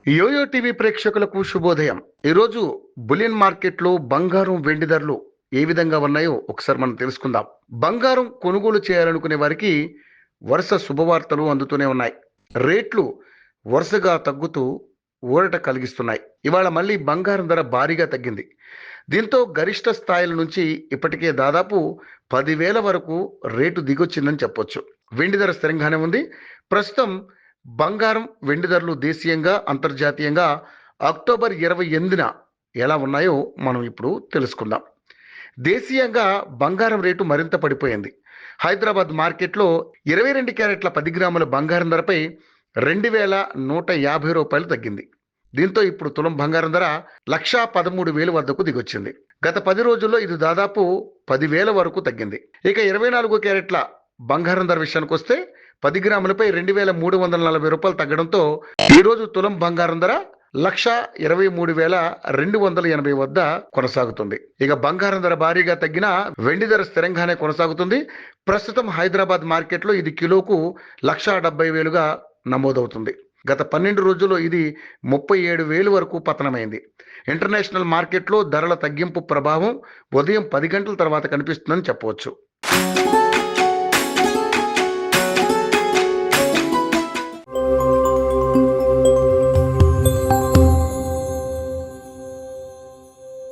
Yo-yo TV ప్రేక్షకులకు శుభోదయం. ఈరోజు బులియన్ మార్కెట్లో బంగారం, వెండి ధరలు ఏ విధంగా ఉన్నాయో ఒకసారి మనం తెలుసుకుందాం. బంగారం కొనుగోలు చేయాలనుకునే వారికి వరుస శుభవార్తలు అందుతూనే ఉన్నాయి. రేట్లు వరుసగా తగ్గుతూ ఊరట కలిగిస్తున్నాయి. ఇవాళ మళ్ళీ బంగారం ధర భారీగా తగ్గింది. దీంతో గరిష్ట స్థాయిల నుంచి ఇప్పటికే దాదాపు 10,000 వరకు రేటు దిగొచ్చిందని చెప్పొచ్చు. వెండి ధర స్థిరంగానే ఉంది. ప్రస్తుతం బంగారం, వెండి ధరలు దేశీయంగా, అంతర్జాతీయంగా అక్టోబర్ 28న ఎలా ఉన్నాయో మనం ఇప్పుడు తెలుసుకుందాం. దేశీయంగా బంగారం రేటు మరింత పడిపోయింది. హైదరాబాద్ మార్కెట్లో 22 క్యారెట్ల 10 గ్రాముల బంగారం ధరపై రూ. 2,150 తగ్గింది. దీంతో ఇప్పుడు తులం బంగారం ధర 1,13,000 వద్దకు దిగొచ్చింది. గత 10 రోజుల్లో ఇది దాదాపు 10,000 వరకు తగ్గింది. ఇక 24 క్యారెట్ల బంగారం ధర విషయానికి వస్తే 10 గ్రాములపై రూ. 2,340 తగ్గడంతో ఈరోజు తులం బంగారం ధర 1,23,280 వద్ద కొనసాగుతుంది. ఇక బంగారం ధర భారీగా తగ్గినా వెండి ధర స్థిరంగానే కొనసాగుతుంది. ప్రస్తుతం హైదరాబాద్ మార్కెట్లో ఇది కిలోకు 1,70,000గా నమోదవుతుంది. గత 12 రోజుల్లో ఇది 37,000 వరకు పతనమైంది. ఇంటర్నేషనల్ మార్కెట్లో ధరల తగ్గింపు ప్రభావం ఉదయం 10 గంటల తర్వాత కనిపిస్తుందని చెప్పవచ్చు.